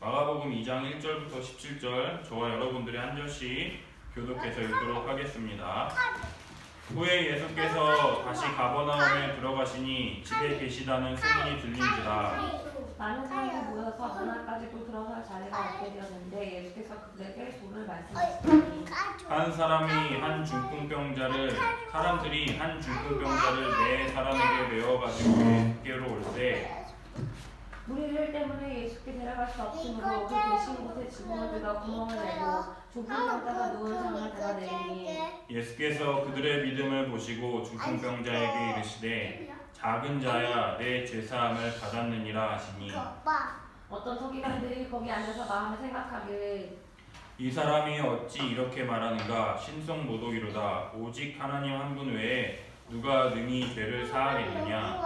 마가복음 2장 1절부터 17절 저와 여러분들이 한 절씩 교독해서 읽도록 하겠습니다. 후에 예수께서 다시 가버나움에 들어가시니 집에 계시다는 소문이 들린지라 많은 사람이 모여서 문화까지도 들어설 자리가 없게 되었는데 예수께서 그들에게 도를 말씀하시더니 사람들이 한 중풍병자를 네 사람에게 메어가지고 예수께로 올 때 무리들 때문에 예수께 데려갈 수 없으므로 그 계신 곳에 지붕을 뜯어 구멍을 내고 중풍병자가 누운 상을 닫아내니 예수께서 그들의 믿음을 보시고 중풍병자에게 이르시되 작은 자야 내 죄사함을 받았느니라 하시니 어떤 서기관들이 거기 앉아서 마음에 생각하기를 이 사람이 어찌 이렇게 말하는가 신성모독이로다 오직 하나님 한 분 외에 누가 능히 죄를 사하겠느냐.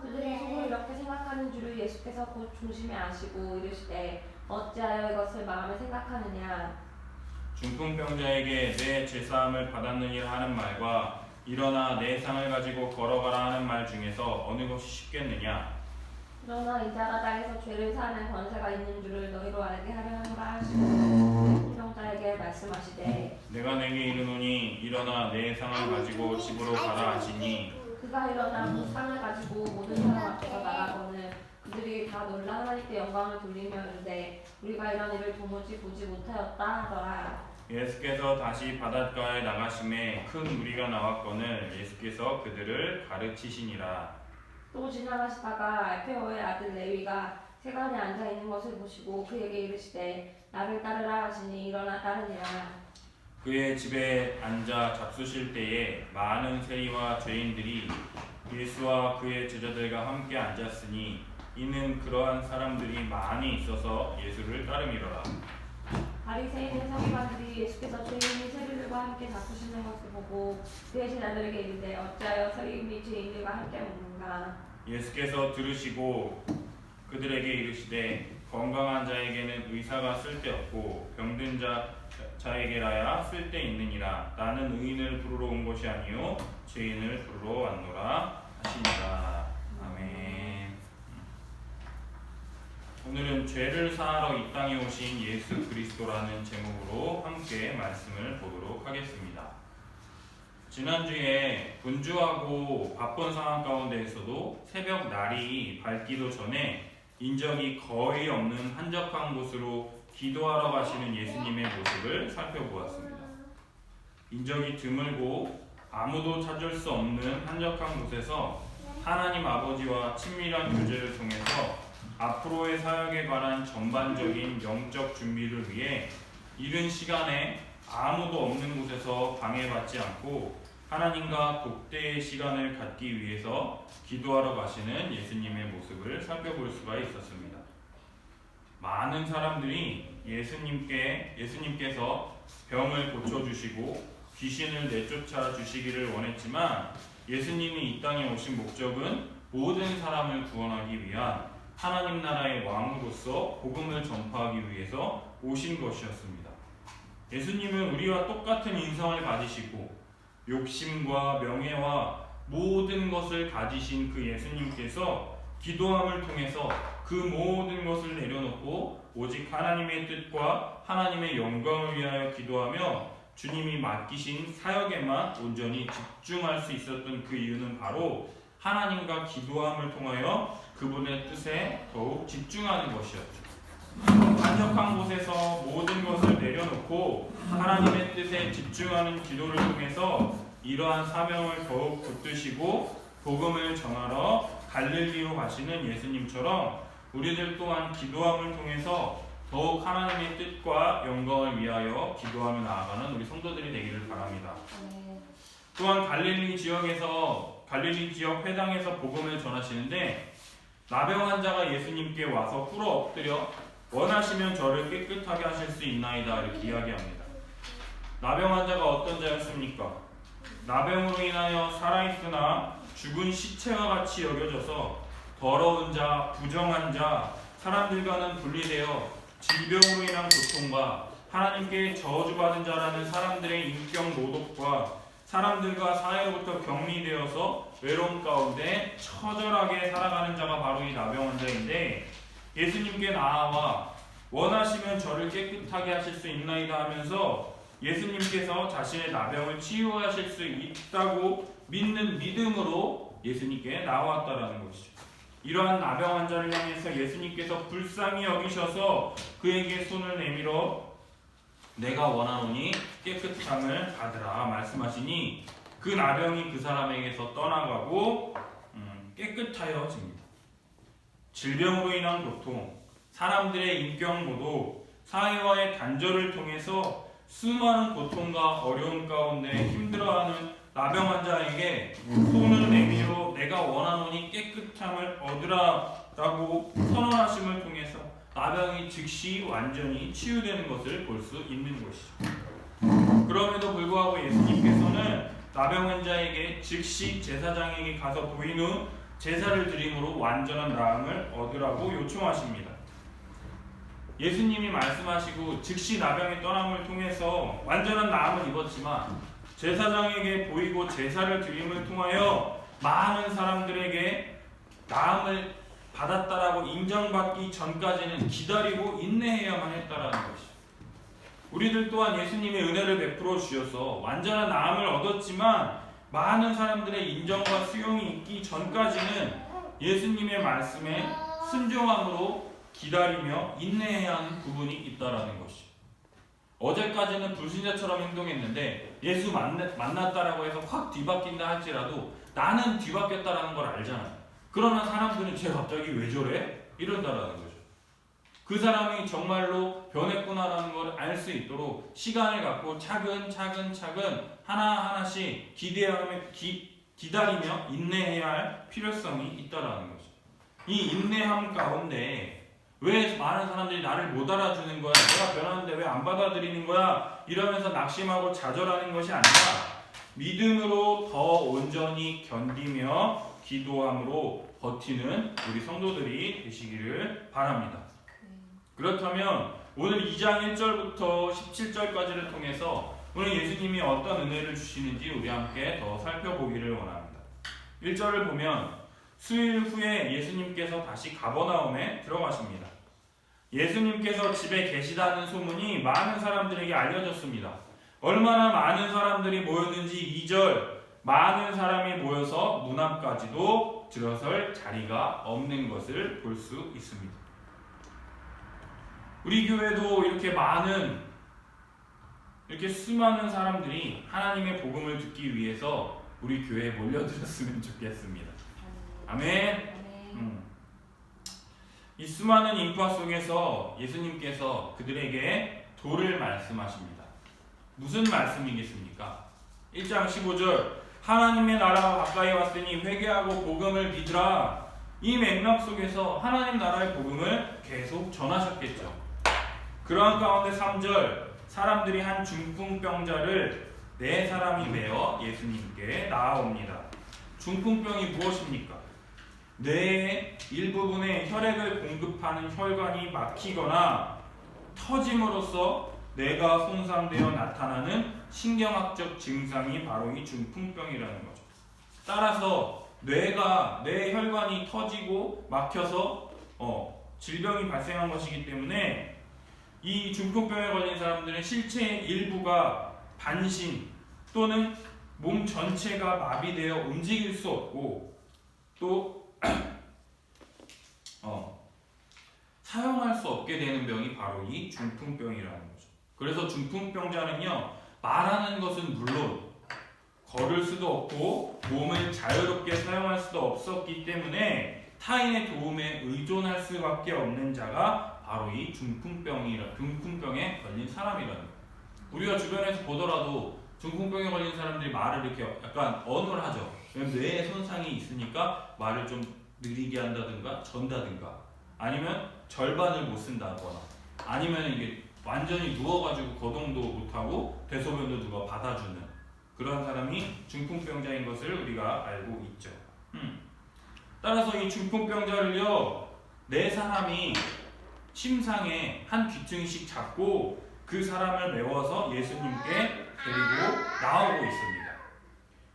그들이 속으로 이렇게 생각하는 줄을 예수께서 곧 중심에 아시고 이르시되 어찌하여 이것을 마음에 생각하느냐. 중풍병자에게 내 죄사함을 받았느니라 하는 말과 일어나 내 상을 가지고 걸어가라 하는 말 중에서 어느 것이 쉽겠느냐. 그러나 이 자가 땅에서 죄를 사하는 권세가 있는 줄을 너희로 알게 하려 함이라 하시고 중풍병자에게 말씀하시되 내가 내게 이르노니 일어나 내 상을 가지고 집으로 가라 하시니 그가 일어나 그 상을 가지고 모든 사람 앞에서 나가거늘 그들이 다 놀라 하나님께 영광을 돌리며 이르되 우리가 이런 일을 도무지 보지 못하였다 하더라. 예수께서 다시 바닷가에 나가심에 큰 무리가 나왔거늘 예수께서 그들을 가르치시니라. 또 지나가시다가 알페오의 아들 레위가 세간에 앉아 있는 것을 보시고 그에게 이르시되 나를 따르라 하시니 일어나 따르니라. 그의 집에 앉아 잡수실 때에 많은 세리와 죄인들이 예수와 그의 제자들과 함께 앉았으니 이는 그러한 사람들이 많이 있어서 예수를 따름이로라. 바리새인의 서기관들이 예수께서 죄인이 세리들과 함께 잡수시는 것을 보고 그의 제자들에게 이르되 어찌하여 세리들이 죄인들과 함께 먹는가. 예수께서 들으시고 그들에게 이르시되 건강한 자에게는 의사가 쓸데없고 병든 자에게라야 쓸데있느니라. 나는 의인을 부르러 온 것이 아니요 죄인을 부르러 왔노라 하시니라. 아멘. 오늘은 죄를 사하러 이 땅에 오신 예수 그리스도라는 제목으로 함께 말씀을 보도록 하겠습니다. 지난주에 분주하고 바쁜 상황 가운데에서도 새벽 날이 밝기도 전에 인적이 거의 없는 한적한 곳으로 기도하러 가시는 예수님의 모습을 살펴보았습니다. 인적이 드물고 아무도 찾을 수 없는 한적한 곳에서 하나님 아버지와 친밀한 교제를 통해서 앞으로의 사역에 관한 전반적인 영적 준비를 위해 이른 시간에 아무도 없는 곳에서 방해받지 않고 하나님과 독대의 시간을 갖기 위해서 기도하러 가시는 예수님의 모습을 살펴볼 수가 있었습니다. 많은 사람들이 예수님께서 병을 고쳐주시고 귀신을 내쫓아 주시기를 원했지만 예수님이 이 땅에 오신 목적은 모든 사람을 구원하기 위한 하나님 나라의 왕으로서 복음을 전파하기 위해서 오신 것이었습니다. 예수님은 우리와 똑같은 인성을 가지시고 욕심과 명예와 모든 것을 가지신 그 예수님께서 기도함을 통해서 그 모든 것을 내려놓고 오직 하나님의 뜻과 하나님의 영광을 위하여 기도하며 주님이 맡기신 사역에만 온전히 집중할 수 있었던 그 이유는 바로 하나님과 기도함을 통하여 그분의 뜻에 더욱 집중하는 것이었죠. 한적한 곳에서 모든 것을 내려놓고 하나님의 뜻에 집중하는 기도를 통해서 이러한 사명을 더욱 붙드시고 복음을 전하러 갈릴리로 가시는 예수님처럼 우리들 또한 기도함을 통해서 더욱 하나님의 뜻과 영광을 위하여 기도하며 나아가는 우리 성도들이 되기를 바랍니다. 또한 갈릴리 지역 회당에서 복음을 전하시는데 나병 환자가 예수님께 와서 꿇어 엎드려 원하시면 저를 깨끗하게 하실 수 있나이다 이렇게 이야기합니다. 나병 환자가 어떤 자였습니까? 나병으로 인하여 살아있으나 죽은 시체와 같이 여겨져서 더러운 자, 부정한 자, 사람들과는 분리되어 질병으로 인한 고통과 하나님께 저주받은 자라는 사람들의 인격 모독과 사람들과 사회로부터 격리되어서 외로움 가운데 처절하게 살아가는 자가 바로 이 나병 환자인데 예수님께 나아와 원하시면 저를 깨끗하게 하실 수 있나이다 하면서 예수님께서 자신의 나병을 치유하실 수 있다고 믿는 믿음으로 예수님께 나왔다라는 것이죠. 이러한 나병 환자를 향해서 예수님께서 불쌍히 여기셔서 그에게 손을 내밀어 내가 원하노니 깨끗함을 받으라 말씀하시니 그 나병이 그 사람에게서 떠나가고 깨끗하여집니다. 질병으로 인한 고통, 사람들의 인격모도, 사회와의 단절을 통해서 수많은 고통과 어려움 가운데 힘들어하는 나병 환자에게 손을 내밀어 내가 원하노니 깨끗함을 얻으라 라고 선언하심을 통해서 나병이 즉시 완전히 치유되는 것을 볼 수 있는 것이죠. 그럼에도 불구하고 예수님께서는 나병 환자에게 즉시 제사장에게 가서 보인 후 제사를 드림으로 완전한 나음을 얻으라고 요청하십니다. 예수님이 말씀하시고 즉시 나병의 떠남을 통해서 완전한 나음을 입었지만 제사장에게 보이고 제사를 드림을 통하여 많은 사람들에게 나음을 받았다라고 인정받기 전까지는 기다리고 인내해야만 했다라는 것이죠. 우리들 또한 예수님의 은혜를 베풀어 주셔서 완전한 나음을 얻었지만 많은 사람들의 인정과 수용이 있기 전까지는 예수님의 말씀에 순종함으로 기다리며 인내해야 하는 부분이 있다라는 것이죠. 어제까지는 불신자처럼 행동했는데 예수 만났다라고 해서 확 뒤바뀐다 할지라도 나는 뒤바뀌었다라는 걸 알잖아요. 그러나 사람들은 쟤 갑자기 왜 저래? 이런다라는 거죠. 그 사람이 정말로 변했구나라는 걸 알 수 있도록 시간을 갖고 차근차근 하나하나씩 기다리며 인내해야 할 필요성이 있다라는 거죠. 이 인내함 가운데 왜 많은 사람들이 나를 못 알아주는 거야? 내가 변하는데 왜 안 받아들이는 거야? 이러면서 낙심하고 좌절하는 것이 아니라 믿음으로 더 온전히 견디며 기도함으로 버티는 우리 성도들이 되시기를 바랍니다. 그렇다면 오늘 2장 1절부터 17절까지를 통해서 오늘 예수님이 어떤 은혜를 주시는지 우리 함께 더 살펴보기를 원합니다. 1절을 보면 수일 후에 예수님께서 다시 가버나움에 들어가십니다. 예수님께서 집에 계시다는 소문이 많은 사람들에게 알려졌습니다. 얼마나 많은 사람들이 모였는지 2절 많은 사람이 모여서 문 앞까지도 들어설 자리가 없는 것을 볼 수 있습니다. 우리 교회도 이렇게 수많은 사람들이 하나님의 복음을 듣기 위해서 우리 교회에 몰려들었으면 좋겠습니다. 아멘. 이 수많은 인파 속에서 예수님께서 그들에게 도를 말씀하십니다. 무슨 말씀이겠습니까? 1장 15절 하나님의 나라가 가까이 왔으니 회개하고 복음을 믿으라. 이 맥락 속에서 하나님 나라의 복음을 계속 전하셨겠죠. 그러한 가운데 3절 사람들이 한 중풍병자를 4사람이 메어 예수님께 나아옵니다. 중풍병이 무엇입니까? 뇌의 일부분에 혈액을 공급하는 혈관이 막히거나 터짐으로써 뇌가 손상되어 나타나는 신경학적 증상이 바로 이 중풍병이라는 거죠. 따라서 뇌 혈관이 터지고 막혀서 질병이 발생한 것이기 때문에 이 중풍병에 걸린 사람들은 실체의 일부가 반신 또는 몸 전체가 마비되어 움직일 수 없고 또 사용할 수 없게 되는 병이 바로 이 중풍병이라는 거죠. 그래서 중풍병자는요 말하는 것은 물론 걸을 수도 없고 몸을 자유롭게 사용할 수도 없었기 때문에 타인의 도움에 의존할 수밖에 없는 자가 바로 이 중풍병에 걸린 사람이라는 거예요. 우리가 주변에서 보더라도 중풍병에 걸린 사람들이 말을 이렇게 약간 언어를 하죠. 뇌에 손상이 있으니까 말을 좀 느리게 한다든가 전다든가 아니면 절반을 못 쓴다거나 아니면 이게 완전히 누워가지고 거동도 못하고 대소변도 누가 받아주는 그런 사람이 중풍병자인 것을 우리가 알고 있죠. 따라서 이 중풍병자를요 4사람이 침상에 한 귀퉁이씩 잡고 그 사람을 메워서 예수님께 데리고 나오고 있습니다.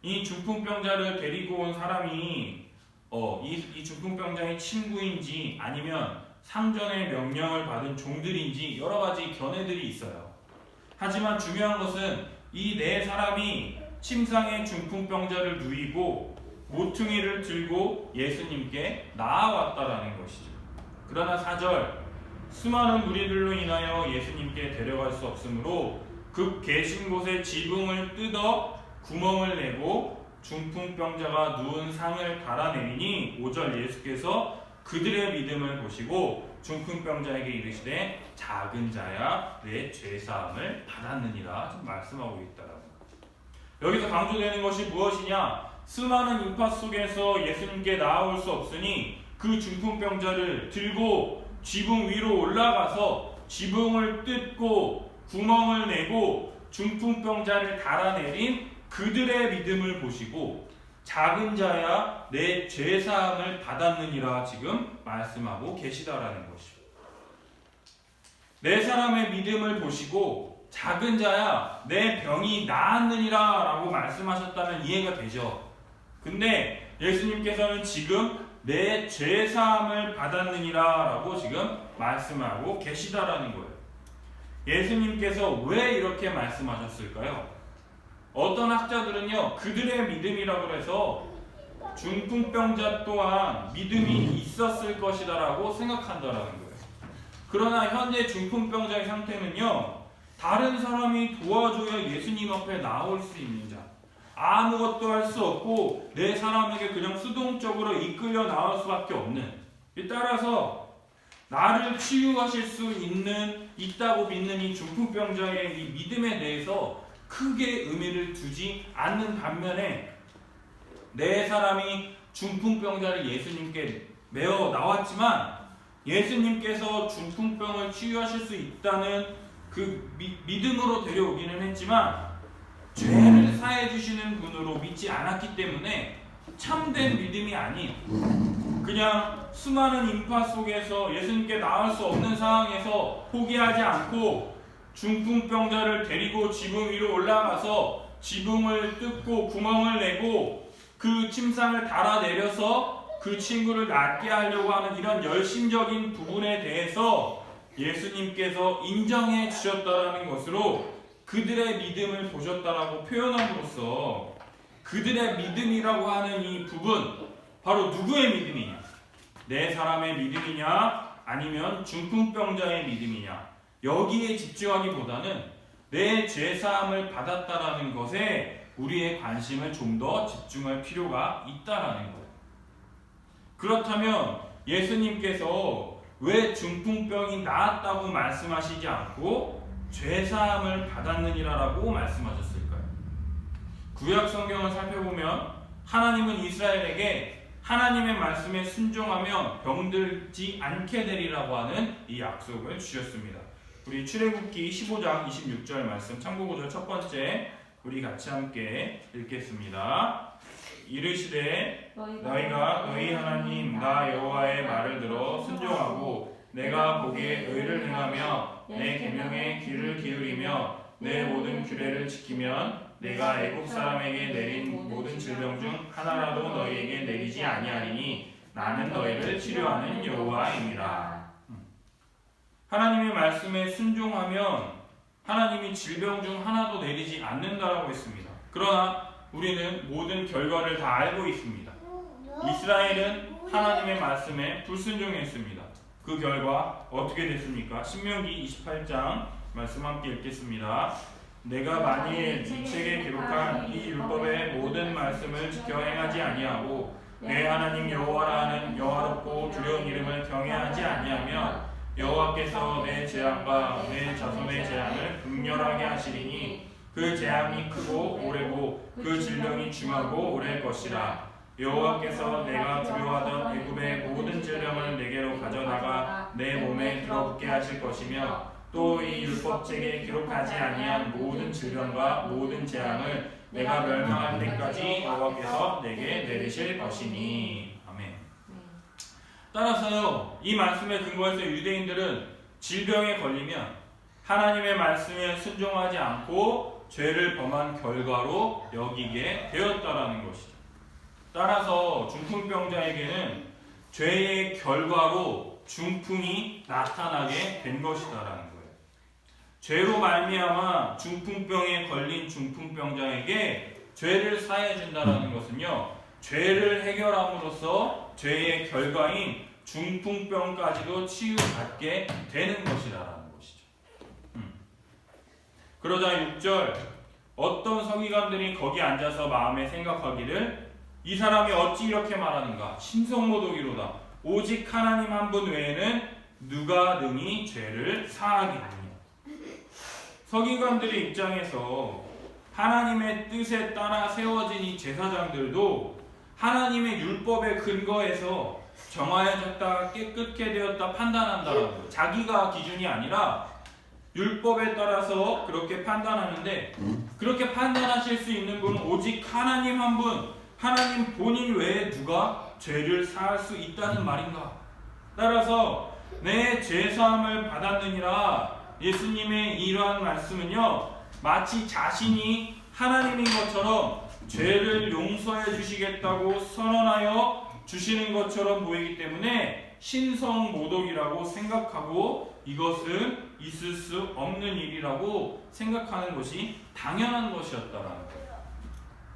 이 중풍병자를 데리고 온 사람이 이 중풍병자의 친구인지 아니면 상전의 명령을 받은 종들인지 여러 가지 견해들이 있어요. 하지만 중요한 것은 이 네 사람이 침상의 중풍병자를 누이고 모퉁이를 들고 예수님께 나아왔다라는 것이죠. 그러나 4절, 수많은 무리들로 인하여 예수님께 데려갈 수 없으므로 그 계신 곳에 지붕을 뜯어 구멍을 내고 중풍병자가 누운 상을 달아내리니 5절, 예수께서 그들의 믿음을 보시고 중풍병자에게 이르시되 작은 자야 내 죄사함을 받았느니라 지금 말씀하고 있다라는 거죠. 여기서 강조되는 것이 무엇이냐? 수많은 인파 속에서 예수님께 나아올 수 없으니 그 중풍병자를 들고 지붕 위로 올라가서 지붕을 뜯고 구멍을 내고 중풍병자를 달아내린 그들의 믿음을 보시고 작은 자야 내 죄사함을 받았느니라 지금 말씀하고 계시다라는 것이죠. 네 사람의 믿음을 보시고 작은 자야 내 병이 나았느니라 라고 말씀하셨다면 이해가 되죠. 근데 예수님께서는 지금 내 죄사함을 받았느니라 라고 지금 말씀하고 계시다라는 거예요. 예수님께서 왜 이렇게 말씀하셨을까요? 어떤 학자들은요, 그들의 믿음이라고 해서 중풍병자 또한 믿음이 있었을 것이다 라고 생각한다라는 거예요. 그러나 현재 중풍병자의 상태는요, 다른 사람이 도와줘야 예수님 앞에 나올 수 있는 자, 아무것도 할 수 없고 내 사람에게 그냥 수동적으로 이끌려 나올 수밖에 없는, 따라서 나를 치유하실 수 있다고 믿는 이 중풍병자의 이 믿음에 대해서 크게 의미를 두지 않는 반면에 네 사람이 중풍병자를 예수님께 메어 나왔지만 예수님께서 중풍병을 치유하실 수 있다는 그 믿음으로 데려오기는 했지만 죄를 사해 주시는 분으로 믿지 않았기 때문에 참된 믿음이 아닌 그냥 수많은 인파 속에서 예수님께 나올 수 없는 상황에서 포기하지 않고 중풍병자를 데리고 지붕 위로 올라가서 지붕을 뜯고 구멍을 내고 그 침상을 달아내려서 그 친구를 낫게 하려고 하는 이런 열심적인 부분에 대해서 예수님께서 인정해 주셨다라는 것으로 그들의 믿음을 보셨다라고 표현함으로써 그들의 믿음이라고 하는 이 부분, 바로 누구의 믿음이냐? 네 사람의 믿음이냐? 아니면 중풍병자의 믿음이냐? 여기에 집중하기보다는 내 죄사함을 받았다라는 것에 우리의 관심을 좀 더 집중할 필요가 있다라는 거예요. 그렇다면 예수님께서 왜 중풍병이 나았다고 말씀하시지 않고 죄사함을 받았느니라라고 말씀하셨을까요? 구약 성경을 살펴보면 하나님은 이스라엘에게 하나님의 말씀에 순종하며 병들지 않게 되리라고 하는 이 약속을 주셨습니다. 우리 출애굽기 15장 26절 말씀 참고구절 첫 번째 우리 같이 함께 읽겠습니다. 이르시되 너희가 너희 하나님 나 여호와의 말을 들어 순종하고 내가 보기에 의를 행하며 내 계명에 귀를 기울이며 내 모든 규례를 지키면 내가 애국 사람에게 내린 모든 질병 중 하나라도 너희에게 내리지 아니하리니 나는 너희를 치료하는 여호와입니다. 하나님의 말씀에 순종하면 하나님이 질병 중 하나도 내리지 않는다라고 했습니다. 그러나 우리는 모든 결과를 다 알고 있습니다. 이스라엘은 하나님의 말씀에 불순종했습니다. 그 결과 어떻게 됐습니까? 신명기 28장 말씀 함께 읽겠습니다. 내가 만일 이 책에 기록한 이 율법의 모든 말씀을 지켜 행하지 아니하고 내 하나님 여호와라 하는 여호와롭고 두려운 이름을 경외하지 아니하면 여호와께서 내 재앙과 내 자손의 재앙을 극렬하게 하시리니 그 재앙이 크고 오래고 그 질병이 중하고 오래일 것이라. 여호와께서 내가 두려워하던 애굽의 모든 질병을 내게로 가져다가 내 몸에 들어붙게 하실 것이며 또 이 율법책에 기록하지 아니한 모든 질병과 모든 재앙을 내가 멸망할 때까지 여호와께서 내게 내리실 것이니. 아멘. 따라서요, 이 말씀에 근거해서 유대인들은 질병에 걸리면 하나님의 말씀에 순종하지 않고 죄를 범한 결과로 여기게 되었다라는 것이죠. 따라서 중풍병자에게는 죄의 결과로 중풍이 나타나게 된 것이다라는 거예요. 죄로 말미암아 중풍병에 걸린 중풍병자에게 죄를 사해 준다라는 것은요, 죄를 해결함으로써 죄의 결과인 중풍병까지도 치유받게 되는 것이라는 것이죠. 그러자 6절, 어떤 서기관들이 거기 앉아서 마음에 생각하기를 이 사람이 어찌 이렇게 말하는가? 신성모독이로다. 오직 하나님 한 분 외에는 누가 능히 죄를 사하겠느냐. 서기관들의 입장에서 하나님의 뜻에 따라 세워진 이 제사장들도 하나님의 율법에 근거해서 정화해졌다, 깨끗게 되었다 판단한다라는 거예요. 자기가 기준이 아니라 율법에 따라서 그렇게 판단하는데, 그렇게 판단하실 수 있는 분은 오직 하나님 한 분, 하나님 본인 외에 누가 죄를 사할 수 있다는 말인가? 따라서 내 죄사함을 받았느니라, 예수님의 이러한 말씀은요, 마치 자신이 하나님인 것처럼 죄를 용서해 주시겠다고 선언하여 주시는 것처럼 보이기 때문에 신성모독이라고 생각하고 이것은 있을 수 없는 일이라고 생각하는 것이 당연한 것이었다라는 거예요.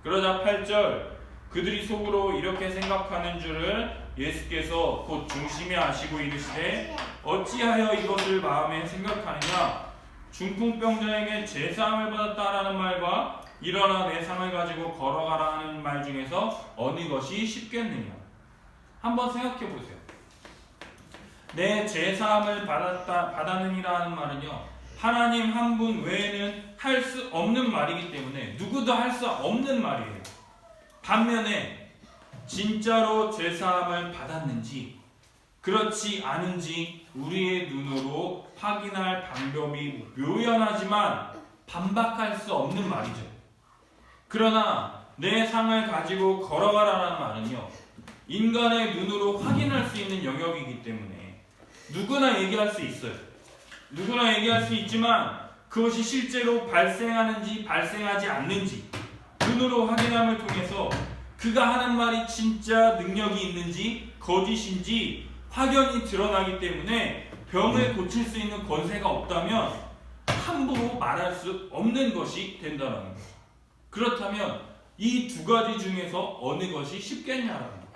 그러자 8절, 그들이 속으로 이렇게 생각하는 줄을 예수께서 곧 중심에 아시고 이르시되 어찌하여 이것을 마음에 생각하느냐? 중풍병자에게 제사함을 받았다라는 말과 일어나 내 상을 가지고 걸어가라 하는 말 중에서 어느 것이 쉽겠느냐? 한번 생각해 보세요. 내 제사함을 받았느니라 하는 말은요, 하나님 한 분 외에는 할 수 없는 말이기 때문에 누구도 할 수 없는 말이에요. 반면에 진짜로 제사함을 받았는지 그렇지 않은지 우리의 눈으로 확인할 방법이 묘연하지만 반박할 수 없는 말이죠. 그러나 내 상을 가지고 걸어가라는 말은요, 인간의 눈으로 확인할 수 있는 영역이기 때문에 누구나 얘기할 수 있어요. 누구나 얘기할 수 있지만 그것이 실제로 발생하는지 발생하지 않는지 눈으로 확인함을 통해서 그가 하는 말이 진짜 능력이 있는지 거짓인지 확연히 드러나기 때문에 병을 고칠 수 있는 권세가 없다면 함부로 말할 수 없는 것이 된다는 거예요. 그렇다면 이 두 가지 중에서 어느 것이 쉽겠냐라는 거예요.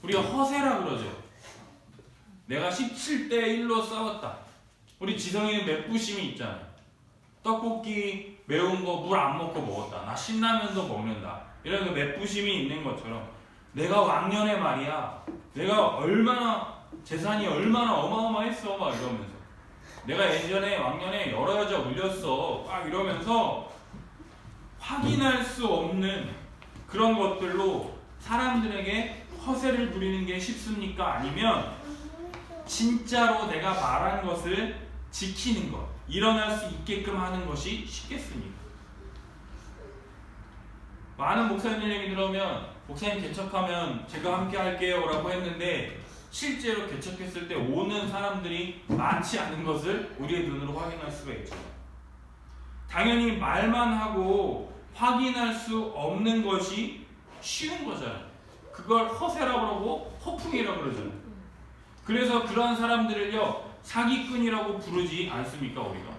우리가 허세라 그러죠. 내가 17대 1로 싸웠다. 우리 지성이는 맵부심이 있잖아요. 떡볶이 매운 거 물 안 먹고 먹었다. 나 신라면도 먹는다. 이런 그 맵부심이 있는 것처럼 내가 왕년에 말이야, 내가 얼마나 재산이 얼마나 어마어마했어 막 이러면서 내가 예전에 왕년에 여러 여자 울렸어 막 이러면서 확인할 수 없는 그런 것들로 사람들에게 허세를 부리는 게 쉽습니까? 아니면 진짜로 내가 말한 것을 지키는 것, 일어날 수 있게끔 하는 것이 쉽겠습니까? 많은 목사님 얘기 들으면 목사님 개척하면 제가 함께 할게요 라고 했는데 실제로 개척했을 때 오는 사람들이 많지 않은 것을 우리의 눈으로 확인할 수가 있죠. 당연히 말만 하고 확인할 수 없는 것이 쉬운 거잖아요. 그걸 허세라고 그러고 허풍이라고 그러잖아요. 그래서 그런 사람들을요, 사기꾼이라고 부르지 않습니까, 우리가?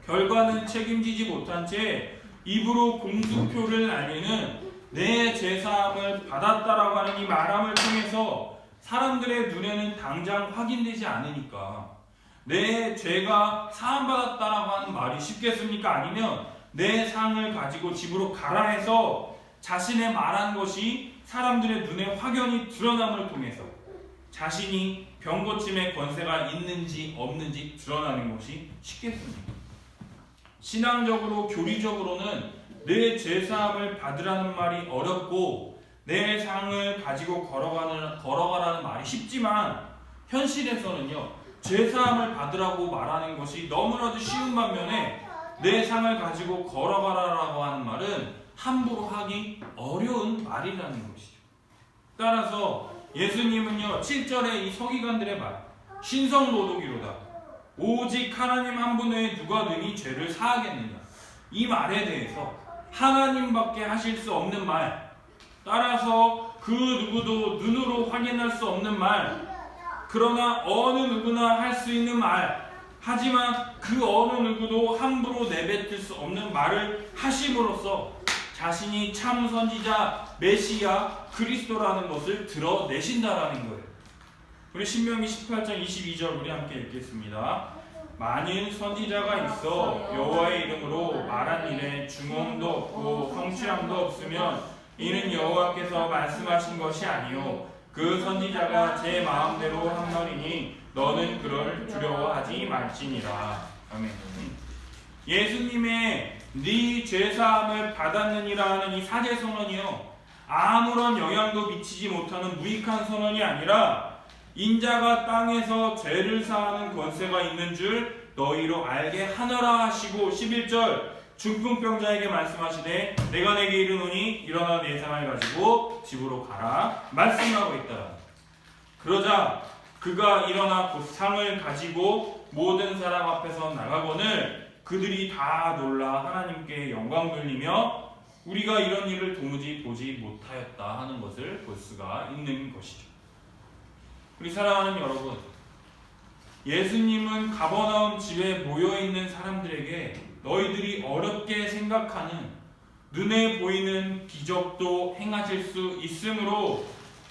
결과는 책임지지 못한 채 입으로 공수표를 날리는 내 제사함을 받았다라고 하는 이 말함을 통해서 사람들의 눈에는 당장 확인되지 않으니까 내 죄가 사함받았다라고 하는 말이 쉽겠습니까? 아니면 내 상을 가지고 집으로 가라 해서 자신의 말한 것이 사람들의 눈에 확연히 드러남을 통해서 자신이 병고침의 권세가 있는지 없는지 드러나는 것이 쉽겠습니까? 신앙적으로 교리적으로는 내 제사함을 받으라는 말이 어렵고 내 상을 가지고 걸어가라는 말이 쉽지만 현실에서는요, 제사함을 받으라고 말하는 것이 너무나도 쉬운 반면에 내 상을 가지고 걸어가라라고 하는 말은 함부로 하기 어려운 말이라는 것이죠. 따라서 예수님은요, 7절에 이 서기관들의 말, 신성모독이로다. 오직 하나님 한 분 외에 누가 능히 죄를 사하겠느냐. 이 말에 대해서 하나님밖에 하실 수 없는 말, 따라서 그 누구도 눈으로 확인할 수 없는 말, 그러나 어느 누구나 할 수 있는 말, 하지만 그 어느 누구도 함부로 내뱉을 수 없는 말을 하심으로써 자신이 참 선지자, 메시아, 그리스도라는 것을 드러내신다라는 거예요. 우리 신명기 18장 22절 우리 함께 읽겠습니다. 많은 선지자가 있어 여호와의 이름으로 말한 일에 중언도 없고 성취함도 없으면 이는 여호와께서 말씀하신 것이 아니요 그 선지자가 제 마음대로 한 말이니 너는 그를 두려워하지 말지니라. 아멘. 예수님의 네 죄사함을 받았느니라 하는 이 사제 선언이요, 아무런 영향도 미치지 못하는 무익한 선언이 아니라 인자가 땅에서 죄를 사하는 권세가 있는 줄 너희로 알게 하노라 하시고 11절 중풍병자에게 말씀하시되 내가 내게 이르노니 일어나 내 상을 가지고 집으로 가라 말씀하고 있다. 그러자 그가 일어나 곧 상을 가지고 모든 사람 앞에서 나가거늘 그들이 다 놀라 하나님께 영광 돌리며 우리가 이런 일을 도무지 보지 못하였다 하는 것을 볼 수가 있는 것이죠. 우리 사랑하는 여러분, 예수님은 가버나움 집에 모여있는 사람들에게 너희들이 어렵게 생각하는 눈에 보이는 기적도 행하실 수 있으므로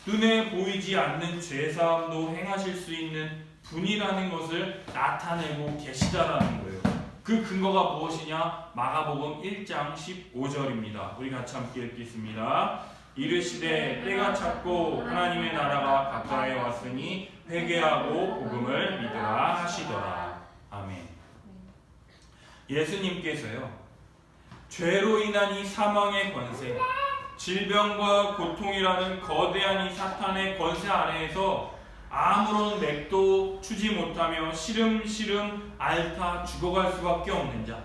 눈에 보이지 않는 죄사함도 행하실 수 있는 분이라는 것을 나타내고 계시다라는 거예요. 그 근거가 무엇이냐? 마가복음 1장 15절입니다. 우리 같이 함께 읽겠습니다. 이르시되 때가 찼고 하나님의 나라가 가까이 왔으니 회개하고 복음을 믿으라 하시더라. 아멘. 예수님께서요, 죄로 인한 이 사망의 권세, 질병과 고통이라는 거대한 이 사탄의 권세 아래에서 아무런 맥도 추지 못하며 시름시름 앓다 죽어갈 수밖에 없는 자,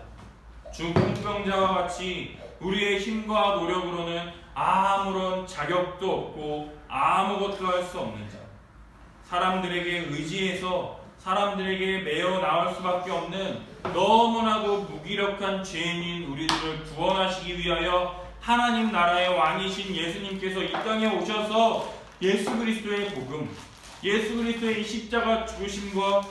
중풍병자와 같이 우리의 힘과 노력으로는 아무런 자격도 없고 아무것도 할 수 없는 자, 사람들에게 의지해서 사람들에게 매어 나올 수밖에 없는 너무나도 무기력한 죄인인 우리들을 구원하시기 위하여 하나님 나라의 왕이신 예수님께서 이 땅에 오셔서 예수 그리스도의 복음, 예수 그리스도의 이 십자가 죽으심과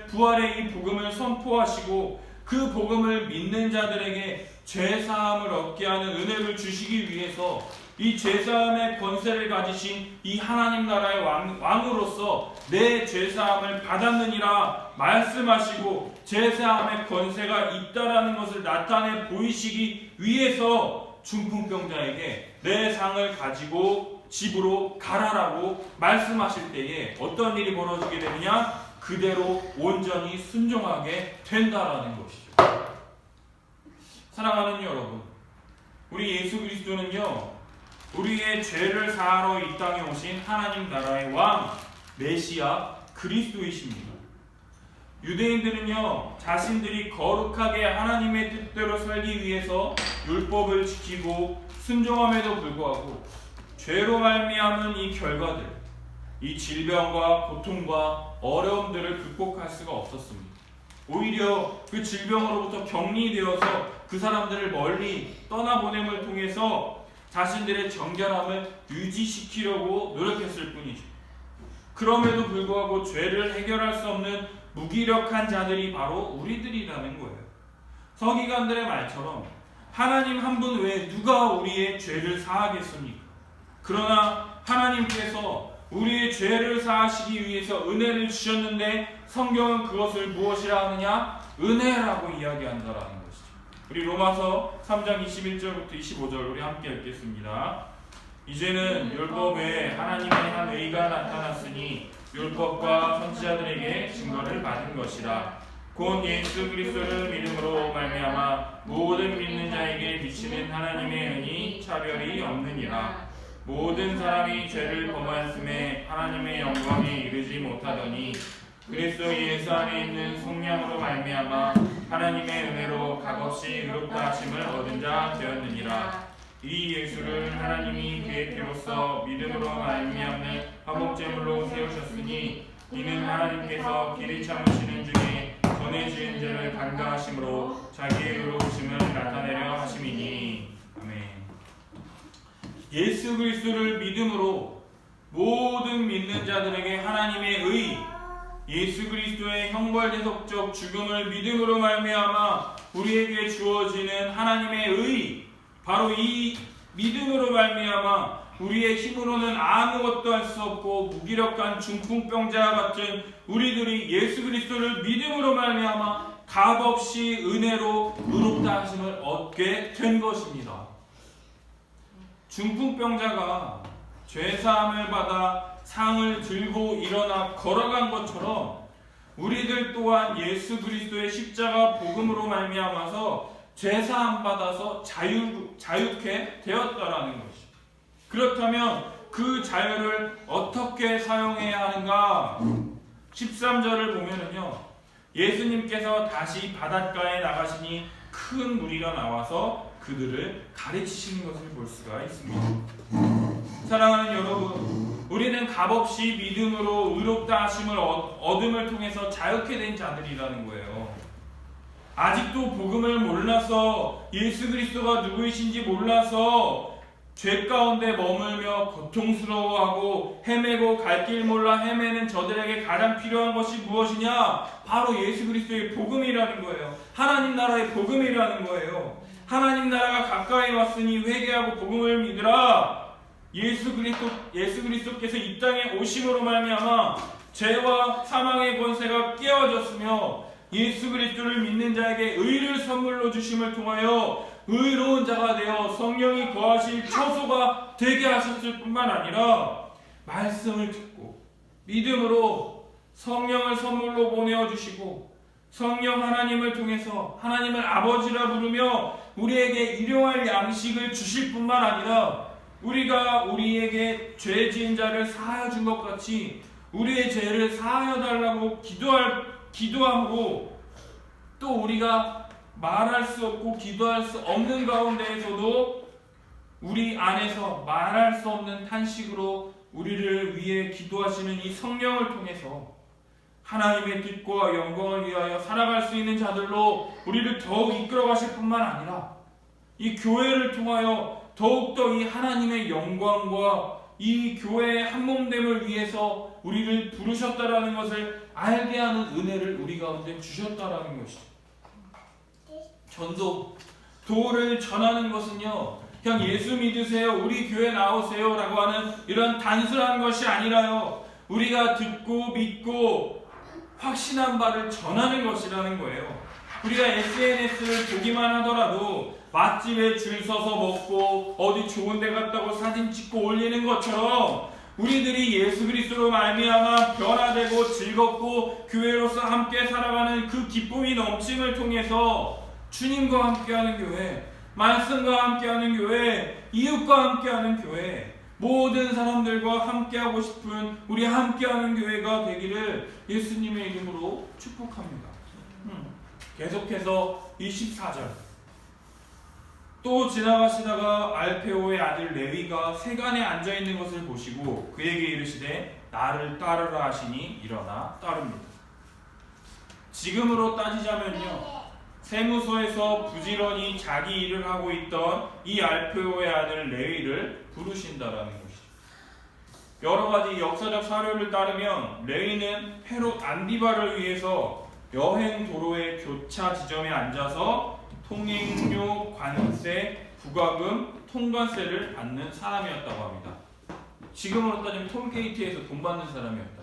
부활의 이 복음을 선포하시고 그 복음을 믿는 자들에게 죄사함을 얻게 하는 은혜를 주시기 위해서 이 죄사함의 권세를 가지신 이 하나님 나라의 왕으로서 내 죄사함을 받았느니라 말씀하시고 죄사함의 권세가 있다라는 것을 나타내 보이시기 위해서 중풍병자에게 내 상을 가지고 집으로 가라라고 말씀하실 때에 어떤 일이 벌어지게 되느냐? 그대로 온전히 순종하게 된다라는 것이죠. 사랑하는 여러분, 우리 예수 그리스도는요, 우리의 죄를 사하러 이 땅에 오신 하나님 나라의 왕, 메시아 그리스도이십니다. 유대인들은요, 자신들이 거룩하게 하나님의 뜻대로 살기 위해서 율법을 지키고 순종함에도 불구하고 죄로 말미암은 이 결과들, 이 질병과 고통과 어려움들을 극복할 수가 없었습니다. 오히려 그 질병으로부터 격리되어서 그 사람들을 멀리 떠나보냄을 통해서 자신들의 정결함을 유지시키려고 노력했을 뿐이죠. 그럼에도 불구하고 죄를 해결할 수 없는 무기력한 자들이 바로 우리들이라는 거예요. 서기관들의 말처럼 하나님 한 분 외에 누가 우리의 죄를 사하겠습니까? 그러나 하나님께서 우리의 죄를 사하시기 위해서 은혜를 주셨는데 성경은 그것을 무엇이라 하느냐? 은혜라고 이야기한다라는 것이죠. 우리 로마서 3장 21절부터 25절 우리 함께 읽겠습니다. 이제는 율법 외에 하나님의 한 의가 나타났으니 율법과 선지자들에게 증거를 받은 것이라. 곧 예수 그리스도를 믿음으로 말미암아 모든 믿는 자에게 미치는 하나님의 은이 차별이 없느니라. 모든 사람이 죄를 범하였음에 하나님의 영광에 이르지 못하더니 그리스도 예수 안에 있는 속량으로 말미암아 하나님의 은혜로 값없이 의롭다 하심을 얻은 자 되었느니라. 이 예수를 하나님이 그의 피로써 믿음으로 말미암는 화목제물로 세우셨으니 이는 하나님께서 길이 참으시는 중에 전에 지은 죄를 간과하심으로 자기의 의로우심을 나타내려 하심이니. 아멘. 예수 그리스도를 믿음으로 모든 믿는 자들에게 하나님의 의, 예수 그리스도의 형벌대속적 죽음을 믿음으로 말미암아 우리에게 주어지는 하나님의 의, 바로 이 믿음으로 말미암아 우리의 힘으로는 아무것도 할 수 없고 무기력한 중풍병자와 같은 우리들이 예수 그리스도를 믿음으로 말미암아 값없이 은혜로 의롭다 하심을 얻게 된 것입니다. 중풍병자가 죄사함을 받아 상을 들고 일어나 걸어간 것처럼 우리들 또한 예수 그리스도의 십자가 복음으로 말미암아서 죄사함 받아서 자유케 되었다라는 것입니다. 그렇다면 그 자유를 어떻게 사용해야 하는가? 13절을 보면은요, 예수님께서 다시 바닷가에 나가시니 큰 무리가 나와서 그들을 가르치시는 것을 볼 수가 있습니다. 사랑하는 여러분, 우리는 값없이 믿음으로 의롭다 하심을 얻음을 통해서 자유케 된 자들이라는 거예요. 아직도 복음을 몰라서 예수 그리스도가 누구이신지 몰라서 죄 가운데 머물며 고통스러워하고 헤매고 갈 길 몰라 헤매는 저들에게 가장 필요한 것이 무엇이냐? 바로 예수 그리스도의 복음이라는 거예요. 하나님 나라의 복음이라는 거예요. 하나님 나라가 가까이 왔으니 회개하고 복음을 믿으라. 예수 그리스도께서 이 땅에 오심으로 말미암아 죄와 사망의 권세가 깨어졌으며 예수 그리스도를 믿는 자에게 의를 선물로 주심을 통하여 의로운 자가 되어 성령이 거하실 처소가 되게 하셨을 뿐만 아니라 말씀을 듣고 믿음으로 성령을 선물로 보내어주시고 성령 하나님을 통해서 하나님을 아버지라 부르며 우리에게 일용할 양식을 주실 뿐만 아니라 우리가 우리에게 죄 지은 자를 사하여 준 것 같이 우리의 죄를 사하여 달라고 기도함으로 또 우리가 말할 수 없고 기도할 수 없는 가운데에서도 우리 안에서 말할 수 없는 탄식으로 우리를 위해 기도하시는 이 성령을 통해서 하나님의 뜻과 영광을 위하여 살아갈 수 있는 자들로 우리를 더욱 이끌어 가실 뿐만 아니라 이 교회를 통하여 더욱더 이 하나님의 영광과 이 교회의 한몸됨을 위해서 우리를 부르셨다라는 것을 알게 하는 은혜를 우리 가운데 주셨다라는 것이죠. 전도, 도를 전하는 것은요, 그냥 예수 믿으세요, 우리 교회 나오세요 라고 하는 이런 단순한 것이 아니라요, 우리가 듣고 믿고 확신한 바를 전하는 것이라는 거예요. 우리가 SNS를 보기만 하더라도 맛집에 줄 서서 먹고 어디 좋은 데 갔다고 사진 찍고 올리는 것처럼 우리들이 예수 그리스도로 말미암아 변화되고 즐겁고 교회로서 함께 살아가는 그 기쁨이 넘침을 통해서 주님과 함께하는 교회, 말씀과 함께하는 교회, 이웃과 함께하는 교회, 모든 사람들과 함께하고 싶은 우리 함께하는 교회가 되기를 예수님의 이름으로 축복합니다. 계속해서 24절, 또 지나가시다가 알페오의 아들 레위가 세간에 앉아있는 것을 보시고 그에게 이르시되 나를 따르라 하시니 일어나 따릅니다. 지금으로 따지자면요, 세무소에서 부지런히 자기 일을 하고 있던 이 알페오의 아들 레위를 부르신다라는 것이죠. 여러 가지 역사적 사료를 따르면 레위는 헤롯 안디바를 위해서 여행 도로의 교차 지점에 앉아서 통행료, 관세, 부과금, 통관세를 받는 사람이었다고 합니다. 지금으로 따지면 톨게이트에서 돈 받는 사람이었다고.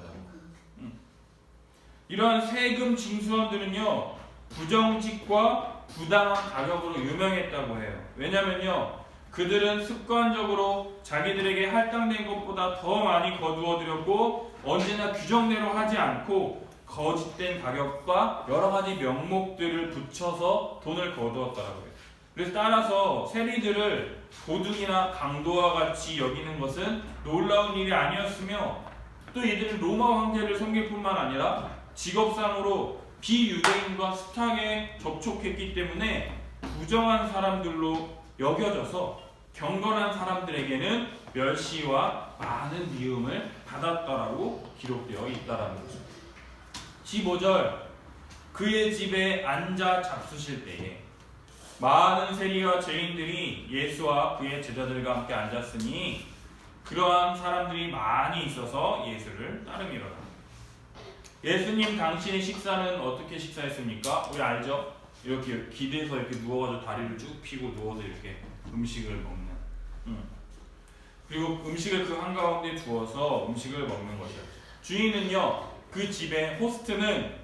이러한 세금 징수원들은요, 부정직과 부당한 가격으로 유명했다고 해요. 왜냐면요, 그들은 습관적으로 자기들에게 할당된 것보다 더 많이 거두어 들였고 언제나 규정대로 하지 않고 거짓된 가격과 여러 가지 명목들을 붙여서 돈을 거두었다라고 해요. 그래서 따라서 세리들을 도둑이나 강도와 같이 여기는 것은 놀라운 일이 아니었으며 또 이들은 로마 황제를 섬길 뿐만 아니라 직업상으로 비유대인과 숱하게 접촉했기 때문에 부정한 사람들로 여겨져서 경건한 사람들에게는 멸시와 많은 미움을 받았다라고 기록되어 있다라는 거죠. 15절, 그의 집에 앉아 잡수실 때에 많은 세리와 죄인들이 예수와 그의 제자들과 함께 앉았으니 그러한 사람들이 많이 있어서 예수를 따르미로라. 예수님 당신의 식사는 어떻게 식사했습니까? 우리 알죠? 이렇게 기대서 이렇게 누워가지고 다리를 쭉 펴고 누워서 이렇게 음식을 먹는. 그리고 음식을 그 한가운데 두어서 음식을 먹는 것이요. 주인은요, 그 집의 호스트는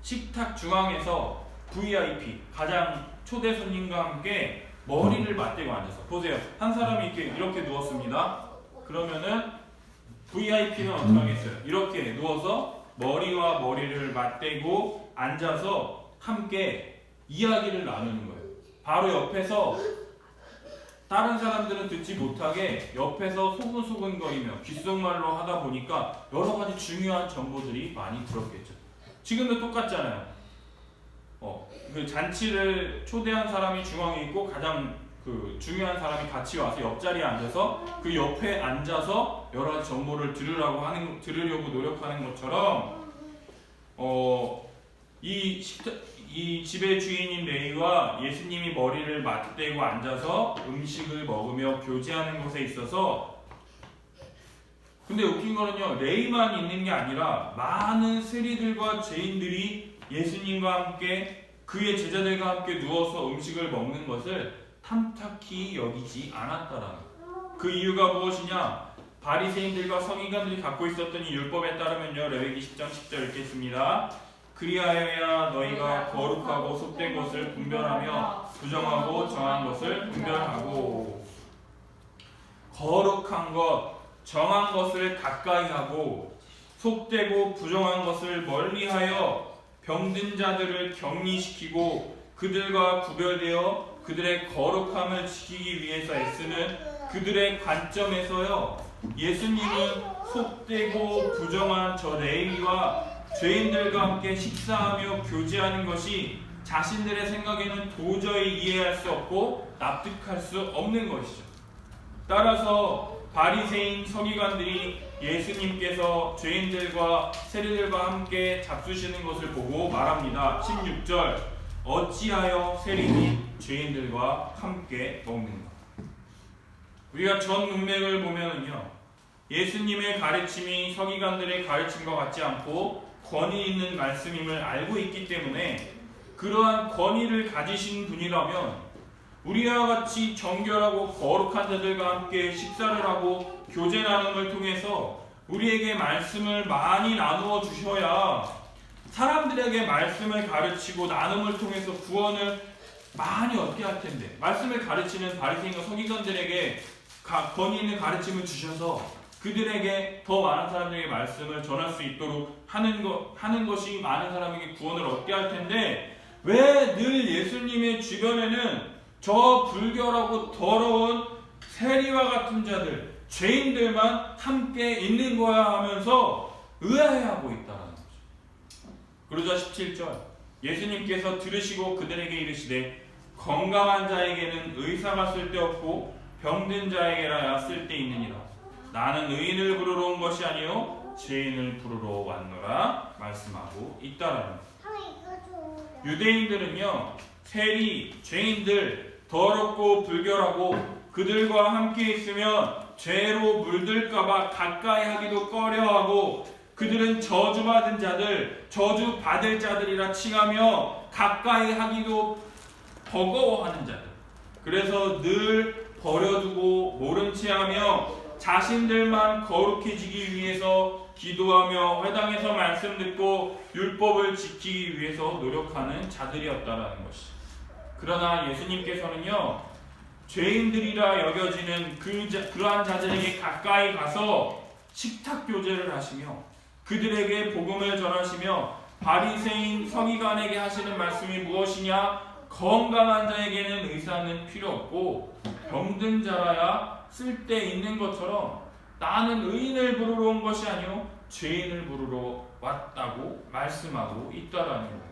식탁 중앙에서 VIP, 가장 초대 손님과 함께 머리를 맞대고 앉아서, 보세요. 한 사람이 이렇게 누웠습니다. 그러면은 VIP는 어떻게 하겠어요? 이렇게 누워서 머리와 머리를 맞대고 앉아서 함께 이야기를 나누는 거예요. 바로 옆에서 다른 사람들은 듣지 못하게 옆에서 소근소근거리며 귓속말로 하다 보니까 여러 가지 중요한 정보들이 많이 들었겠죠. 지금도 똑같잖아요. 그 잔치를 초대한 사람이 중앙에 있고 가장 그 중요한 사람이 같이 와서 옆자리에 앉아서 그 옆에 앉아서 여러 가지 정보를 들으려고 노력하는 것처럼 이 집의 주인인 레위와 예수님이 머리를 맞대고 앉아서 음식을 먹으며 교제하는 곳에 있어서, 근데 웃긴 거는요, 레위만 있는 게 아니라 많은 세리들과 죄인들이 예수님과 함께 그의 제자들과 함께 누워서 음식을 먹는 것을 탐탁히 여기지 않았다라는 거예요. 그 이유가 무엇이냐? 바리새인들과 서기관들이 갖고 있었던 이 율법에 따르면요, 레위기 10장 10절 읽겠습니다. 그리하여야 너희가 거룩하고 속된 것을 분별하며 부정하고 정한 것을 분별하고. 거룩한 것, 정한 것을 가까이 하고 속되고 부정한 것을 멀리하여 병든 자들을 격리시키고 그들과 구별되어 그들의 거룩함을 지키기 위해서 애쓰는 그들의 관점에서요, 예수님은 속되고 부정한 저 레위와 죄인들과 함께 식사하며 교제하는 것이 자신들의 생각에는 도저히 이해할 수 없고 납득할 수 없는 것이죠. 따라서 바리새인 서기관들이 예수님께서 죄인들과 세리들과 함께 잡수시는 것을 보고 말합니다. 16절, 어찌하여 세리는 죄인들과 함께 먹는가? 우리가 전 문맥을 보면은요, 예수님의 가르침이 서기관들의 가르침과 같지 않고 권위 있는 말씀임을 알고 있기 때문에 그러한 권위를 가지신 분이라면 우리와 같이 정결하고 거룩한 자들과 함께 식사를 하고 교제 나눔을 통해서 우리에게 말씀을 많이 나누어 주셔야 사람들에게 말씀을 가르치고 나눔을 통해서 구원을 많이 얻게 할 텐데, 말씀을 가르치는 바리새인과 서기관들에게 권위 있는 가르침을 주셔서 그들에게 더 많은 사람들에게 말씀을 전할 수 있도록 하는 것이 많은 사람에게 구원을 얻게 할 텐데, 왜 늘 예수님의 주변에는 저 불결하고 더러운 세리와 같은 자들, 죄인들만 함께 있는 거야 하면서 의아해하고 있다는 거죠. 그러자 17절, 예수님께서 들으시고 그들에게 이르시되 건강한 자에게는 의사가 쓸데없고 병든 자에게라야 쓸데있느니라. 나는 의인을 부르러 온 것이 아니요 죄인을 부르러 왔노라 말씀하고 있다라는 거예요. 유대인들은요, 세리, 죄인들, 더럽고 불결하고 그들과 함께 있으면 죄로 물들까봐 가까이 하기도 꺼려하고 그들은 저주받은 자들, 저주받을 자들이라 칭하며 가까이 하기도 버거워하는 자들. 그래서 늘 버려두고 모른 체하며 자신들만 거룩해지기 위해서 기도하며 회당에서 말씀 듣고 율법을 지키기 위해서 노력하는 자들이었다라는 것이. 그러나 예수님께서는요, 죄인들이라 여겨지는 그러한 자들에게 가까이 가서 식탁 교제를 하시며 그들에게 복음을 전하시며 바리새인 서기관에게 하시는 말씀이 무엇이냐? 건강한 자에게는 의사는 필요 없고 병든 자라야 쓸데 있는 것처럼 나는 의인을 부르러 온 것이 아니요 죄인을 부르러 왔다고 말씀하고 있다라는 거예요.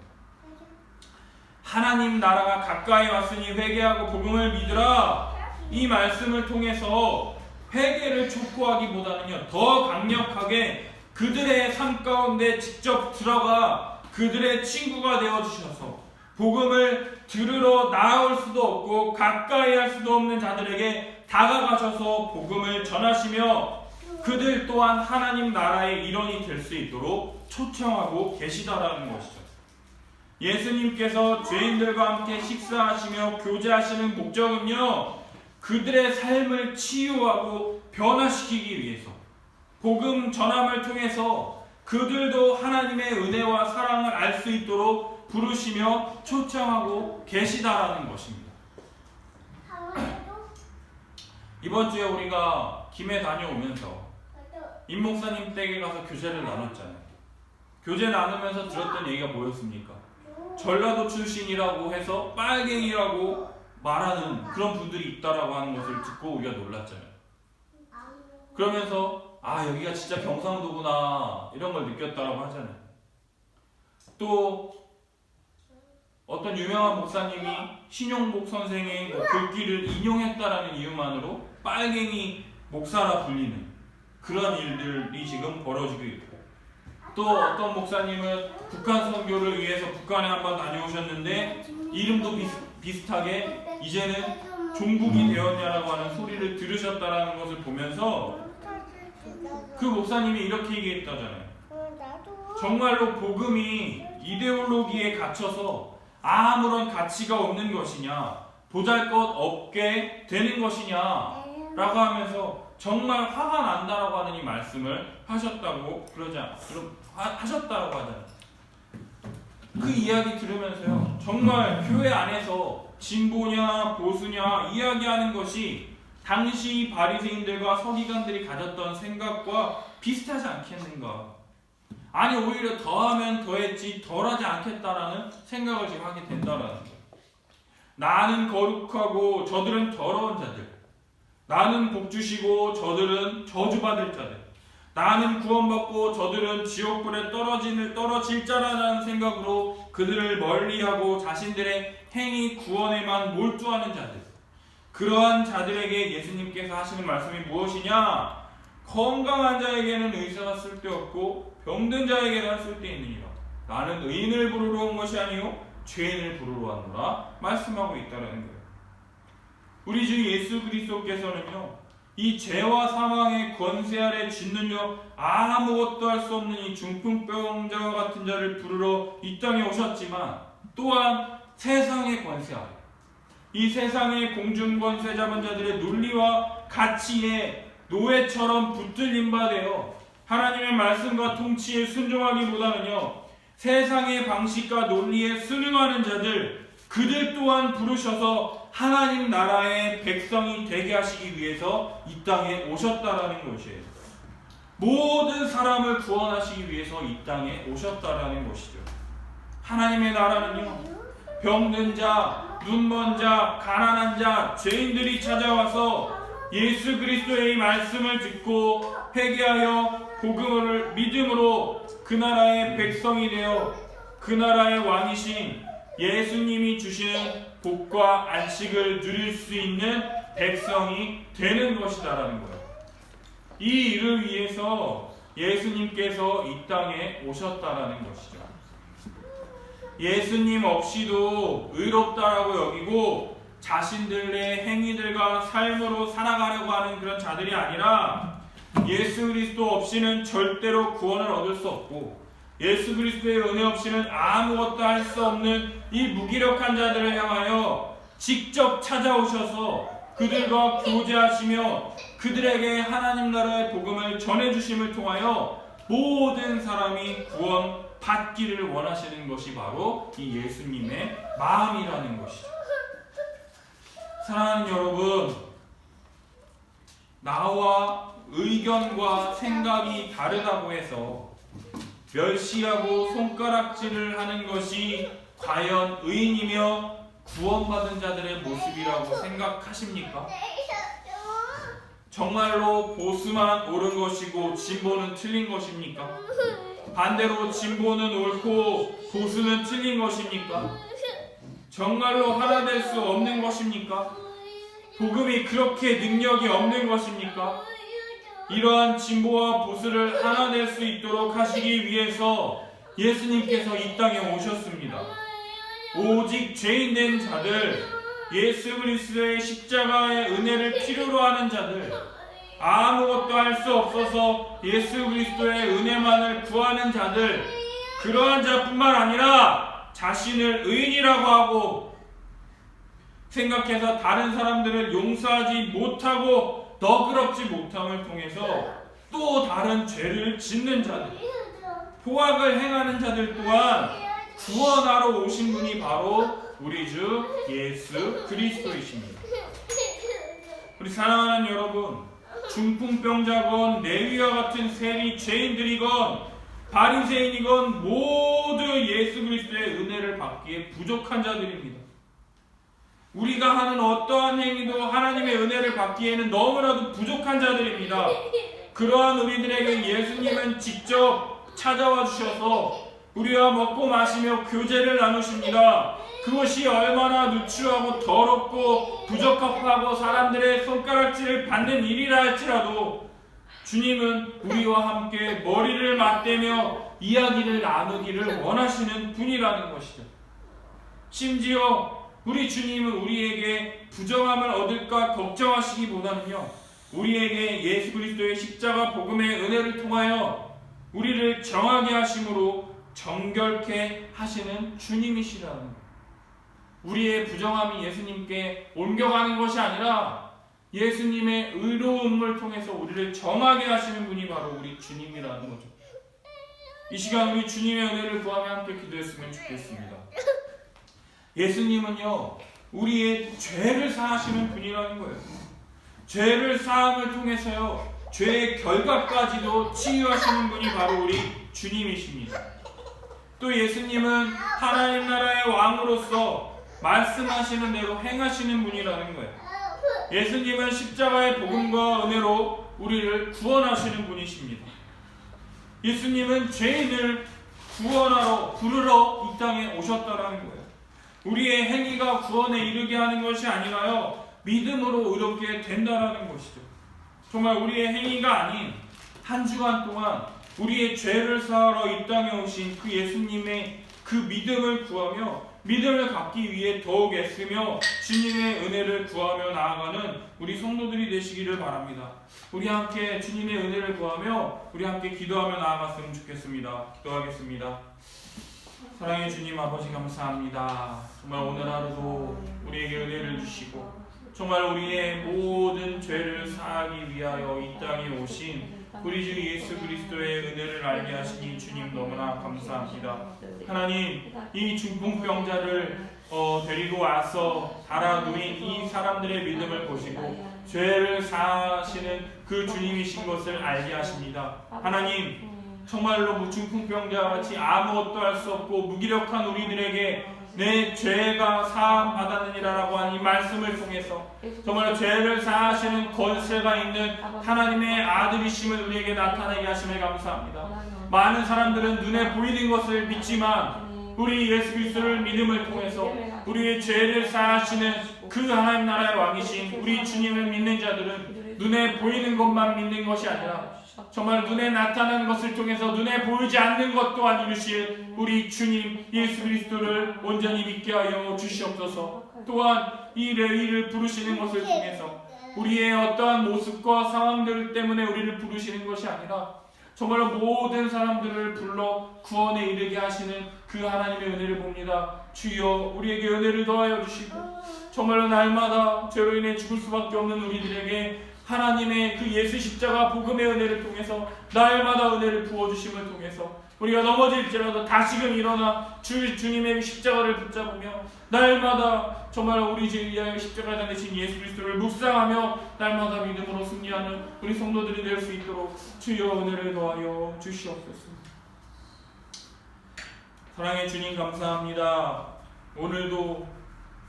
하나님 나라가 가까이 왔으니 회개하고 복음을 믿으라. 이 말씀을 통해서 회개를 촉구하기보다는요, 더 강력하게 그들의 삶 가운데 직접 들어가 그들의 친구가 되어주셔서 복음을 들으러 나아올 수도 없고 가까이 할 수도 없는 자들에게 다가가셔서 복음을 전하시며 그들 또한 하나님 나라의 일원이 될 수 있도록 초청하고 계시다라는 것이죠. 예수님께서 죄인들과 함께 식사하시며 교제하시는 목적은요, 그들의 삶을 치유하고 변화시키기 위해서 복음 전함을 통해서 그들도 하나님의 은혜와 사랑을 알 수 있도록 부르시며 초청하고 계시다라는 것입니다. 이번 주에 우리가 김해 다녀오면서 임 목사님 댁에 가서 교제를 나눴잖아요. 교제 나누면서 들었던 얘기가 뭐였습니까? 전라도 출신이라고 해서 빨갱이라고 말하는 그런 분들이 있다라고 하는 것을 듣고 우리가 놀랐잖아요. 그러면서 여기가 진짜 경상도구나 이런 걸 느꼈다라고 하잖아요. 또 어떤 유명한 목사님이 신용복 선생의 글귀를 인용했다라는 이유만으로 빨갱이 목사라 불리는 그런 일들이 지금 벌어지고 있고, 또 어떤 목사님은 북한 선교를 위해서 북한에 한번 다녀오셨는데 이름도 비슷하게 이제는 종북이 되었냐라고 하는 소리를 들으셨다라는 것을 보면서 그 목사님이 이렇게 얘기했다잖아요. 정말로 복음이 이데올로기에 갇혀서 아무런 가치가 없는 것이냐, 보잘것없게 되는 것이냐 라고 하면서 정말 화가 난다라고 하는 이 말씀을 하셨다고 하셨다라고 하잖아요. 그 이야기 들으면서요, 정말 교회 안에서 진보냐 보수냐 이야기하는 것이 당시 바리새인들과 서기관들이 가졌던 생각과 비슷하지 않겠는가? 아니 오히려 더하면 더했지 덜하지 않겠다라는 생각을 지금 하게 된다라는 거예요. 나는 거룩하고 저들은 더러운 자들, 나는 복주시고 저들은 저주받을 자들, 나는 구원받고 저들은 지옥불에 떨어질 자라는 생각으로 그들을 멀리하고 자신들의 행위 구원에만 몰두하는 자들, 그러한 자들에게 예수님께서 하시는 말씀이 무엇이냐? 건강한 자에게는 의사가 쓸데없고 병든 자에게는 쓸데있느니라. 나는 의인을 부르러 온 것이 아니요 죄인을 부르러 왔노라 말씀하고 있다는 거예요. 우리 주 예수 그리스도께서는요, 이 죄와 사망의 권세 아래 짓는요 아무것도 할 수 없는 이 중풍병자와 같은 자를 부르러 이 땅에 오셨지만, 또한 세상의 권세 아래, 이 세상의 공중권세 잡은 자들의 논리와 가치에 노예처럼 붙들림 바 되어 하나님의 말씀과 통치에 순종하기보다는요, 세상의 방식과 논리에 순응하는 자들, 그들 또한 부르셔서 하나님 나라의 백성이 되게 하시기 위해서 이 땅에 오셨다라는 것이에요. 모든 사람을 구원하시기 위해서 이 땅에 오셨다라는 것이죠. 하나님의 나라는요, 병든 자, 눈먼 자, 가난한 자, 죄인들이 찾아와서 예수 그리스도의 말씀을 듣고 회개하여 복음을 믿음으로 그 나라의 백성이 되어 그 나라의 왕이신 예수님이 주시는 복과 안식을 누릴 수 있는 백성이 되는 것이다라는 거예요. 이 일을 위해서 예수님께서 이 땅에 오셨다라는 것이죠. 예수님 없이도 의롭다라고 여기고 자신들의 행위들과 삶으로 살아가려고 하는 그런 자들이 아니라, 예수 그리스도 없이는 절대로 구원을 얻을 수 없고 예수 그리스도의 은혜 없이는 아무것도 할 수 없는 이 무기력한 자들을 향하여 직접 찾아오셔서 그들과 교제하시며 그들에게 하나님 나라의 복음을 전해주심을 통하여 모든 사람이 구원 받기를 원하시는 것이 바로 이 예수님의 마음이라는 것이죠. 사랑하는 여러분, 나와 의견과 생각이 다르다고 해서 멸시하고 손가락질을 하는 것이 과연 의인이며 구원받은 자들의 모습이라고 생각하십니까? 정말로 보수만 옳은 것이고 진보는 틀린 것입니까? 반대로 진보는 옳고 보수는 틀린 것입니까? 정말로 하나 될 수 없는 것입니까? 복음이 그렇게 능력이 없는 것입니까? 이러한 진보와 보수를 하나 될 수 있도록 하시기 위해서 예수님께서 이 땅에 오셨습니다. 오직 죄인된 자들, 예수 그리스도의 십자가의 은혜를 필요로 하는 자들, 아무것도 할 수 없어서 예수 그리스도의 은혜만을 구하는 자들, 그러한 자뿐만 아니라 자신을 의인이라고 하고 생각해서 다른 사람들을 용서하지 못하고 너그럽지 못함을 통해서 또 다른 죄를 짓는 자들, 포악을 행하는 자들 또한 구원하러 오신 분이 바로 우리 주 예수 그리스도이십니다. 우리 사랑하는 여러분, 중풍병자건 레위와 같은 세리 죄인들이건 바리새인이건 모두 예수 그리스도의 은혜를 받기에 부족한 자들입니다. 우리가 하는 어떠한 행위도 하나님의 은혜를 받기에는 너무나도 부족한 자들입니다. 그러한 우리들에게 예수님은 직접 찾아와 주셔서 우리와 먹고 마시며 교제를 나누십니다. 그것이 얼마나 누추하고 더럽고 부적합하고 사람들의 손가락질을 받는 일이라 할지라도 주님은 우리와 함께 머리를 맞대며 이야기를 나누기를 원하시는 분이라는 것이죠. 심지어 우리 주님은 우리에게 부정함을 얻을까 걱정하시기보다는요, 우리에게 예수 그리스도의 십자가 복음의 은혜를 통하여 우리를 정하게 하심으로 정결케 하시는 주님이시라는 것. 우리의 부정함이 예수님께 옮겨가는 것이 아니라 예수님의 의로움을 통해서 우리를 정하게 하시는 분이 바로 우리 주님이라는 거죠. 이 시간 우리 주님의 은혜를 구하며 함께 기도했으면 좋겠습니다. 예수님은요, 우리의 죄를 사하시는 분이라는 거예요. 죄를 사함을 통해서요, 죄의 결과까지도 치유하시는 분이 바로 우리 주님이십니다. 또 예수님은 하나님 나라의 왕으로서 말씀하시는 대로 행하시는 분이라는 거예요. 예수님은 십자가의 복음과 은혜로 우리를 구원하시는 분이십니다. 예수님은 죄인을 구원하러 부르러 이 땅에 오셨다라는 거예요. 우리의 행위가 구원에 이르게 하는 것이 아니라요, 믿음으로 의롭게 된다라는 것이죠. 정말 우리의 행위가 아닌 한 주간 동안 우리의 죄를 사하러 이 땅에 오신 그 예수님의 그 믿음을 구하며 믿음을 갖기 위해 더욱 애쓰며 주님의 은혜를 구하며 나아가는 우리 성도들이 되시기를 바랍니다. 우리 함께 주님의 은혜를 구하며 우리 함께 기도하며 나아갔으면 좋겠습니다. 기도하겠습니다. 사랑의 주님 아버지 감사합니다. 정말 오늘 하루도 우리에게 은혜를 주시고 정말 우리의 모든 죄를 사하기 위하여 이 땅에 오신 우리 주 예수 그리스도의 은혜를 알게 하시니 주님 너무나 감사합니다. 하나님, 이 중풍병자를 데리고 와서 달아누인 이 사람들의 믿음을 보시고 죄를 사하시는 그 주님이신 것을 알게 하십니다. 하나님, 정말로 중풍병자같이 아무것도 할 수 없고 무기력한 우리들에게 내 죄가 사함 받았느니라라고 하는 이 말씀을 통해서 정말 죄를 사하시는 권세가 있는 하나님의 아들이심을 우리에게 나타나게 하심을 감사합니다. 많은 사람들은 눈에 보이는 것을 믿지만 우리 예수 그리스도를 믿음을 통해서 우리의 죄를 사하시는 그 하나님 나라의 왕이신 우리 주님을 믿는 자들은 눈에 보이는 것만 믿는 것이 아니라 정말 눈에 나타나는 것을 통해서 눈에 보이지 않는 것 또한 이루실 우리 주님 예수 그리스도를 온전히 믿게 하여 주시옵소서. 또한 이 레위를 부르시는 것을 통해서 우리의 어떠한 모습과 상황들 때문에 우리를 부르시는 것이 아니라 정말로 모든 사람들을 불러 구원에 이르게 하시는 그 하나님의 은혜를 봅니다. 주여 우리에게 은혜를 더하여 주시고 정말로 날마다 죄로 인해 죽을 수밖에 없는 우리들에게 하나님의 그 예수 십자가 복음의 은혜를 통해서 날마다 은혜를 부어주심을 통해서 우리가 넘어질지라도 다시금 일어나 주님의 십자가를 붙잡으며 날마다 정말 우리 죄를 위하여 십자가에 달리신 예수 그리스도를 묵상하며 날마다 믿음으로 승리하는 우리 성도들이 될 수 있도록 주여 은혜를 더하여 주시옵소서. 사랑의 주님 감사합니다. 오늘도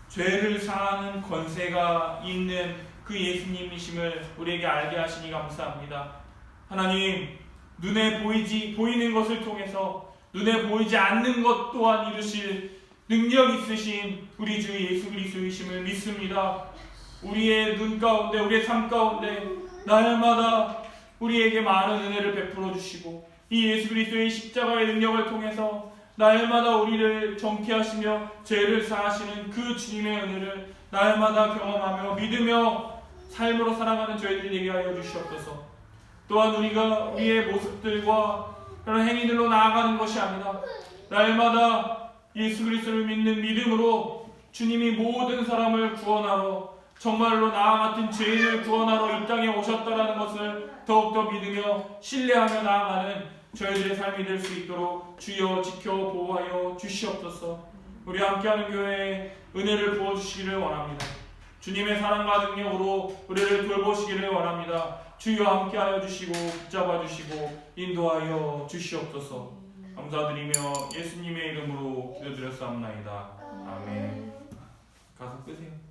죄를 사하는 권세가 있는 그 예수님이심을 우리에게 알게 하시니 감사합니다. 하나님, 눈에 보이는 것을 통해서 눈에 보이지 않는 것 또한 이루실 능력 있으신 우리 주 예수 그리스도이심을 믿습니다. 우리의 눈 가운데, 우리의 삶 가운데 날마다 우리에게 많은 은혜를 베풀어 주시고 이 예수 그리스도의 십자가의 능력을 통해서 날마다 우리를 정케하시며 죄를 사하시는 그 주님의 은혜를 날마다 경험하며 믿으며 삶으로 살아가는 저희들 되게 하여 주시옵소서. 또한 우리가 우리의 모습들과 그런 행위들로 나아가는 것이 아니라 날마다 예수 그리스도를 믿는 믿음으로 주님이 모든 사람을 구원하러 정말로 나와 같은 죄인을 구원하러 이 땅에 오셨다라는 것을 더욱더 믿으며 신뢰하며 나아가는 저희들의 삶이 될 수 있도록 주여 지켜 보호하여 주시옵소서. 우리 함께하는 교회에 은혜를 부어주시기를 원합니다. 주님의 사랑과 능력으로 우리를 돌보시기를 원합니다. 주여 함께하여 주시고 붙잡아 주시고 인도하여 주시옵소서. 감사드리며 예수님의 이름으로 기도드렸사옵나이다. 아멘. 가서 끄세요.